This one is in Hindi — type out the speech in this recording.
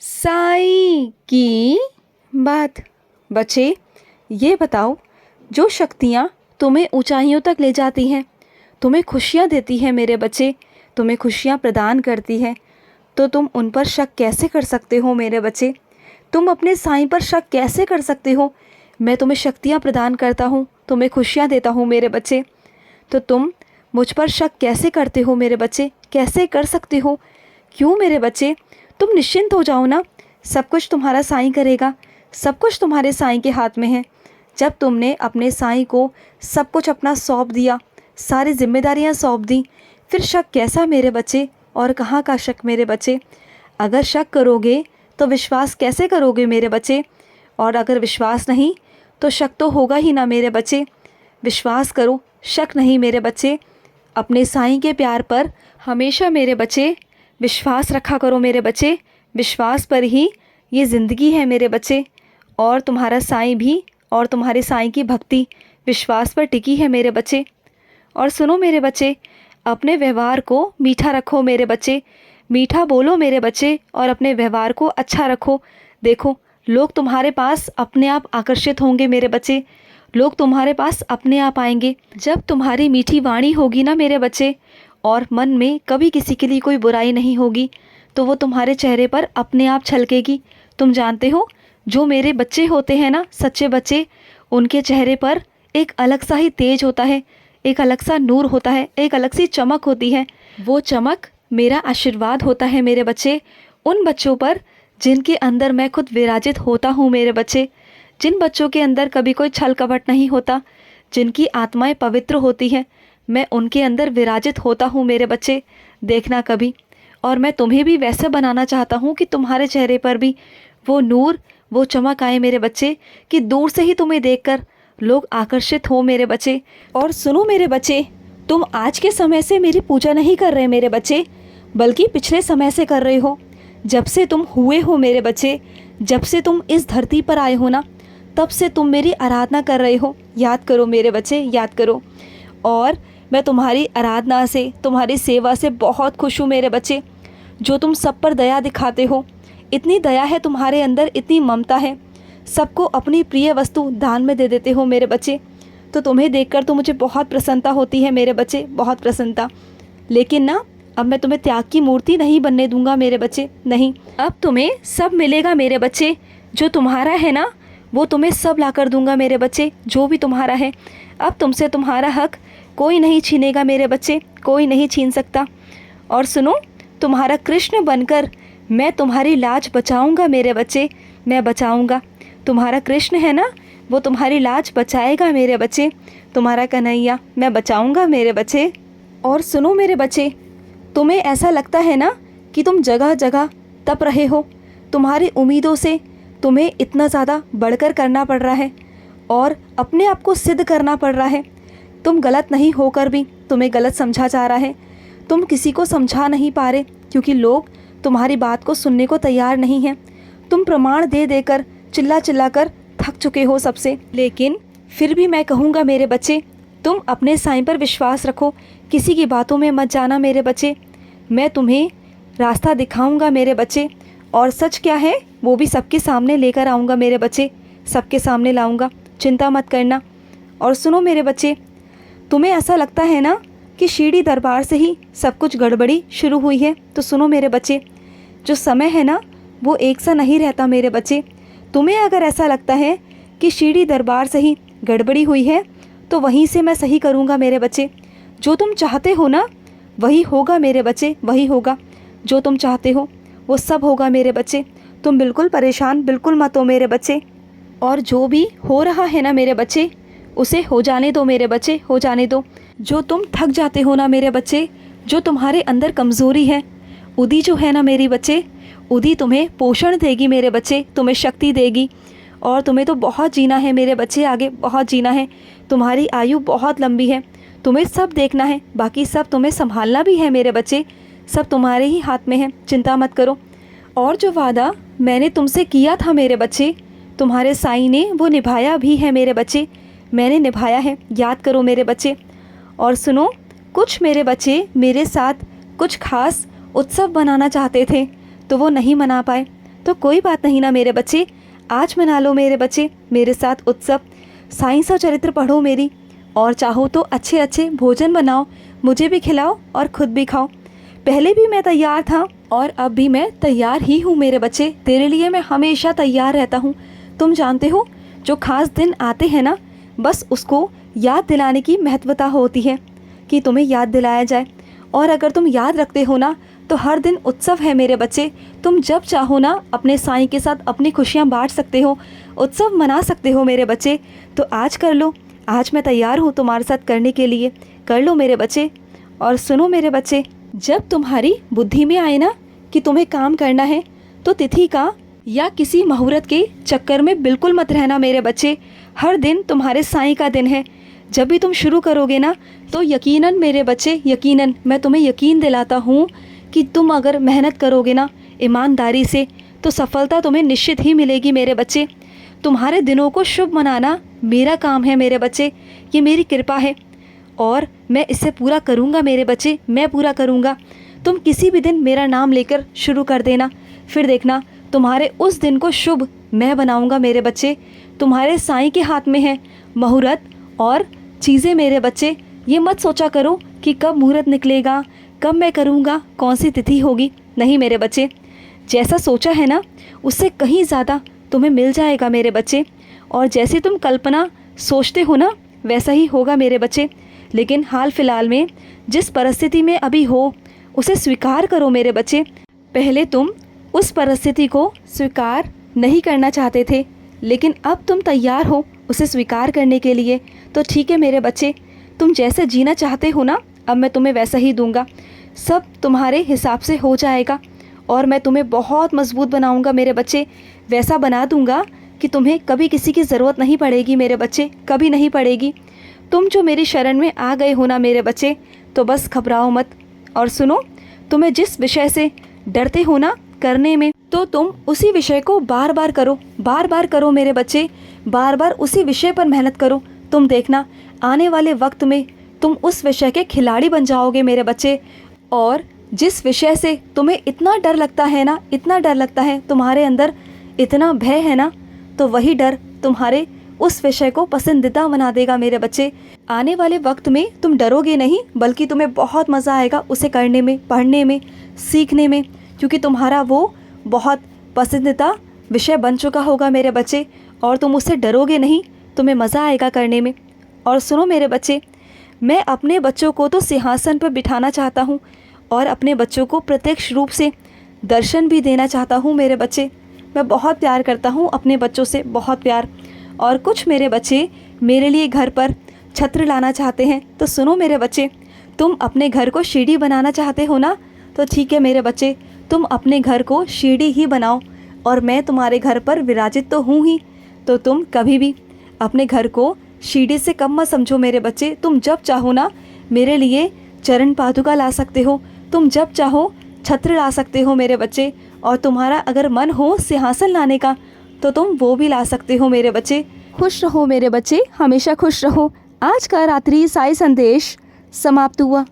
साईं की बात। बच्चे, ये बताओ, जो शक्तियाँ तुम्हें ऊंचाइयों तक ले जाती हैं, तुम्हें खुशियाँ देती हैं मेरे बच्चे, तुम्हें खुशियाँ प्रदान करती हैं, तो तुम उन पर शक कैसे कर सकते हो मेरे बच्चे? तुम अपने साईं पर शक कैसे कर सकते हो? मैं तुम्हें शक्तियाँ प्रदान करता हूँ, तुम्हें खुशियाँ देता हूँ मेरे बच्चे, तो तुम मुझ पर शक कैसे करते हो मेरे बच्चे? कैसे कर सकते हो? क्यों मेरे बच्चे? तुम निश्चिंत हो जाओ ना, सब कुछ तुम्हारा साईं करेगा, सब कुछ तुम्हारे साईं के हाथ में है। जब तुमने अपने साईं को सब कुछ अपना सौंप दिया, सारी जिम्मेदारियां सौंप दी, फिर शक कैसा मेरे बच्चे? और कहाँ का शक मेरे बच्चे? अगर शक करोगे तो विश्वास कैसे करोगे मेरे बच्चे? और अगर विश्वास नहीं तो शक तो होगा ही ना मेरे बच्चे। विश्वास करो, शक नहीं मेरे बच्चे। अपने साईं के प्यार पर हमेशा मेरे बच्चे विश्वास रखा करो मेरे बच्चे। विश्वास पर ही ये ज़िंदगी है मेरे बच्चे। और तुम्हारा साईं भी, और तुम्हारे साईं की भक्ति विश्वास पर टिकी है मेरे बच्चे। और सुनो मेरे बच्चे, अपने व्यवहार को मीठा रखो मेरे बच्चे, मीठा बोलो मेरे बच्चे, और अपने व्यवहार को अच्छा रखो। देखो, लोग तुम्हारे पास अपने आप आकर्षित होंगे मेरे बच्चे, लोग तुम्हारे पास अपने आप आएंगे जब तुम्हारी मीठी वाणी होगी ना मेरे बच्चे, और मन में कभी किसी के लिए कोई बुराई नहीं होगी, तो वो तुम्हारे चेहरे पर अपने आप छलकेगी। तुम जानते हो, जो मेरे बच्चे होते हैं ना, सच्चे बच्चे, उनके चेहरे पर एक अलग सा ही तेज होता है, एक अलग सा नूर होता है, एक अलग सी चमक होती है। वो चमक मेरा आशीर्वाद होता है मेरे बच्चे, उन बच्चों पर जिनके अंदर मैं खुद विराजित होता हूँ मेरे बच्चे। जिन बच्चों के अंदर कभी कोई छल कपट नहीं होता, जिनकी आत्माएं पवित्र होती हैं, मैं उनके अंदर विराजित होता हूँ मेरे बच्चे। देखना कभी, और मैं तुम्हें भी वैसे बनाना चाहता हूँ कि तुम्हारे चेहरे पर भी वो नूर, वो चमक आए मेरे बच्चे, कि दूर से ही तुम्हें देखकर लोग आकर्षित हो मेरे बच्चे। और सुनो मेरे बच्चे, तुम आज के समय से मेरी पूजा नहीं कर रहे मेरे बच्चे, बल्कि पिछले समय से कर रहे हो। जब से तुम हुए हो मेरे बच्चे, जब से तुम इस धरती पर आए हो ना, तब से तुम मेरी आराधना कर रहे हो। याद करो मेरे बच्चे, याद करो। और मैं तुम्हारी आराधना से, तुम्हारी सेवा से बहुत खुश हूँ मेरे बच्चे। जो तुम सब पर दया दिखाते हो, इतनी दया है तुम्हारे अंदर, इतनी ममता है, सबको अपनी प्रिय वस्तु दान में दे देते हो मेरे बच्चे। तो तुम्हें देखकर तो मुझे बहुत प्रसन्नता होती है मेरे बच्चे, बहुत प्रसन्नता। लेकिन ना, अब मैं तुम्हें त्याग की मूर्ति नहीं बनने दूंगा मेरे बच्चे, नहीं। अब तुम्हें सब मिलेगा मेरे बच्चे, जो तुम्हारा है ना, वो तुम्हें सब ला कर दूंगा मेरे बच्चे, जो भी तुम्हारा है। अब तुमसे तुम्हारा हक कोई नहीं छीनेगा मेरे बच्चे, कोई नहीं छीन सकता। और सुनो, तुम्हारा कृष्ण बनकर मैं तुम्हारी लाज बचाऊंगा मेरे बच्चे, मैं बचाऊंगा। तुम्हारा कृष्ण है ना, वो तुम्हारी लाज बचाएगा मेरे बच्चे, तुम्हारा कन्हैया मैं बचाऊंगा मेरे बच्चे। और सुनो मेरे बच्चे, तुम्हें ऐसा लगता है ना कि तुम जगह जगह तप रहे हो, तुम्हारी उम्मीदों से तुम्हें इतना ज़्यादा बढ़कर करना पड़ रहा है, और अपने आप को सिद्ध करना पड़ रहा है। तुम गलत नहीं होकर भी तुम्हें गलत समझा जा रहा है, तुम किसी को समझा नहीं पा रहे, क्योंकि लोग तुम्हारी बात को सुनने को तैयार नहीं हैं। तुम प्रमाण दे देकर, चिल्ला चिल्ला कर थक चुके हो सबसे। लेकिन फिर भी मैं कहूँगा मेरे बच्चे, तुम अपने साईं पर विश्वास रखो, किसी की बातों में मत जाना मेरे बच्चे। मैं तुम्हें रास्ता दिखाऊंगा मेरे बच्चे, और सच क्या है वो भी सबके सामने लेकर आऊँगा मेरे बच्चे, सबके सामने लाऊंगा, चिंता मत करना। और सुनो मेरे बच्चे, तुम्हें ऐसा लगता है ना कि शिरडी दरबार से ही सब कुछ गड़बड़ी शुरू हुई है, तो सुनो मेरे बच्चे, जो समय है ना, वो एक सा नहीं रहता मेरे बच्चे। तुम्हें अगर ऐसा लगता है कि शिरडी दरबार से ही गड़बड़ी हुई है, तो वहीं से मैं सही करूँगा मेरे बच्चे। जो तुम चाहते हो ना, वही होगा मेरे बच्चे, वही होगा। जो तुम चाहते हो वो सब होगा मेरे बच्चे। तुम बिल्कुल परेशान बिल्कुल मत हो मेरे बच्चे। और जो भी हो रहा है ना मेरे बच्चे, उसे हो जाने दो मेरे बच्चे, हो जाने दो। जो तुम थक जाते हो ना मेरे बच्चे, जो तुम्हारे अंदर कमज़ोरी है, उदी जो है ना मेरे बच्चे, उदी तुम्हें पोषण देगी मेरे बच्चे, तुम्हें शक्ति देगी। और तुम्हें तो बहुत जीना है मेरे बच्चे, आगे बहुत जीना है। तुम्हारी आयु बहुत लंबी है, तुम्हें सब देखना है, बाकी सब तुम्हें संभालना भी है मेरे बच्चे, सब तुम्हारे ही हाथ में है, चिंता मत करो। और जो वादा मैंने तुमसे किया था मेरे बच्चे, तुम्हारे साईं ने वो निभाया भी है मेरे बच्चे, मैंने निभाया है, याद करो मेरे बच्चे। और सुनो, कुछ मेरे बच्चे मेरे साथ कुछ खास उत्सव बनाना चाहते थे, तो वो नहीं मना पाए। तो कोई बात नहीं ना मेरे बच्चे, आज मना लो मेरे बच्चे मेरे साथ उत्सव। साइंस और चरित्र पढ़ो मेरी, और चाहो तो अच्छे अच्छे भोजन बनाओ, मुझे भी खिलाओ और खुद भी खाओ। पहले भी मैं तैयार था और अब भी मैं तैयार ही हूँ मेरे बच्चे, तेरे लिए मैं हमेशा तैयार रहता हूँ। तुम जानते हो, जो खास दिन आते हैं ना, बस उसको याद दिलाने की महत्वता होती है कि तुम्हें याद दिलाया जाए। और अगर तुम याद रखते हो ना, तो हर दिन उत्सव है मेरे बच्चे। तुम जब चाहो ना अपने साईं के साथ अपनी खुशियाँ बांट सकते हो, उत्सव मना सकते हो मेरे बच्चे। तो आज कर लो, आज मैं तैयार हूँ तुम्हारे साथ करने के लिए, कर लो मेरे बच्चे। और सुनो मेरे बच्चे, जब तुम्हारी बुद्धि में आए ना कि तुम्हें काम करना है, तो तिथि का या किसी मुहूर्त के चक्कर में बिल्कुल मत रहना मेरे बच्चे। हर दिन तुम्हारे साईं का दिन है। जब भी तुम शुरू करोगे ना, तो यकीनन मेरे बच्चे, यकीनन, मैं तुम्हें यकीन दिलाता हूँ कि तुम अगर मेहनत करोगे ना ईमानदारी से, तो सफलता तुम्हें निश्चित ही मिलेगी मेरे बच्चे। तुम्हारे दिनों को शुभ मनाना मेरा काम है मेरे बच्चे, ये मेरी कृपा है और मैं इसे पूरा करूँगा मेरे बच्चे, मैं पूरा करूँगा। तुम किसी भी दिन मेरा नाम लेकर शुरू कर देना, फिर देखना तुम्हारे उस दिन को शुभ मैं बनाऊँगा मेरे बच्चे। तुम्हारे साईं के हाथ में है मुहूर्त और चीज़ें मेरे बच्चे। ये मत सोचा करो कि कब मुहूर्त निकलेगा, कब मैं करूँगा, कौन सी तिथि होगी। नहीं मेरे बच्चे, जैसा सोचा है ना, उससे कहीं ज़्यादा तुम्हें मिल जाएगा मेरे बच्चे। और जैसे तुम कल्पना सोचते हो ना, वैसा ही होगा मेरे बच्चे। लेकिन हाल फिलहाल में जिस परिस्थिति में अभी हो, उसे स्वीकार करो मेरे बच्चे। पहले तुम उस परिस्थिति को स्वीकार नहीं करना चाहते थे, लेकिन अब तुम तैयार हो उसे स्वीकार करने के लिए। तो ठीक है मेरे बच्चे, तुम जैसे जीना चाहते हो ना, अब मैं तुम्हें वैसा ही दूंगा। सब तुम्हारे हिसाब से हो जाएगा और मैं तुम्हें बहुत मजबूत बनाऊंगा मेरे बच्चे। वैसा बना दूंगा कि तुम्हें कभी किसी की ज़रूरत नहीं पड़ेगी मेरे बच्चे, कभी नहीं पड़ेगी। तुम जो मेरी शरण में आ गए हो ना मेरे बच्चे, तो बस घबराओ मत। और सुनो, तुम्हें जिस विषय से डरते हो ना करने में, तो तुम उसी विषय को बार बार करो, बार बार करो मेरे बच्चे, बार बार उसी विषय पर मेहनत करो। तुम देखना, आने वाले वक्त में तुम उस विषय के खिलाड़ी बन जाओगे मेरे बच्चे। और जिस विषय से तुम्हें इतना डर लगता है ना, इतना डर लगता है, तुम्हारे अंदर इतना भय है ना, तो वही डर तुम्हारे उस विषय को पसंदीदा बना देगा मेरे बच्चे। आने वाले वक्त में तुम डरोगे नहीं, बल्कि तुम्हें बहुत मज़ा आएगा उसे करने में, पढ़ने में, सीखने में, क्योंकि तुम्हारा वो बहुत पसंदीदा विषय बन चुका होगा मेरे बच्चे। और तुम उससे डरोगे नहीं, तुम्हें मज़ा आएगा करने में। और सुनो मेरे बच्चे, मैं अपने बच्चों को तो सिंहासन पर बिठाना चाहता हूँ और अपने बच्चों को प्रत्यक्ष रूप से दर्शन भी देना चाहता हूँ मेरे बच्चे। मैं बहुत प्यार करता हूँ अपने बच्चों से, बहुत प्यार। और कुछ मेरे बच्चे मेरे लिए घर पर छत्र लाना चाहते हैं। तो सुनो मेरे बच्चे, तुम अपने घर को सीढ़ी बनाना चाहते हो ना, तो ठीक है मेरे बच्चे, तुम अपने घर को सीढ़ी ही बनाओ और मैं तुम्हारे घर पर विराजित तो हूँ ही। तो तुम कभी भी अपने घर को सीढ़ी से कम मत समझो मेरे बच्चे। तुम जब चाहो ना मेरे लिए चरण पादुका ला सकते हो, तुम जब चाहो छत्र ला सकते हो मेरे बच्चे। और तुम्हारा अगर मन हो सिंहासन लाने का, तो तुम वो भी ला सकते हो मेरे बच्चे। खुश रहो मेरे बच्चे, हमेशा खुश रहो। आज का रात्रि साई संदेश समाप्त हुआ।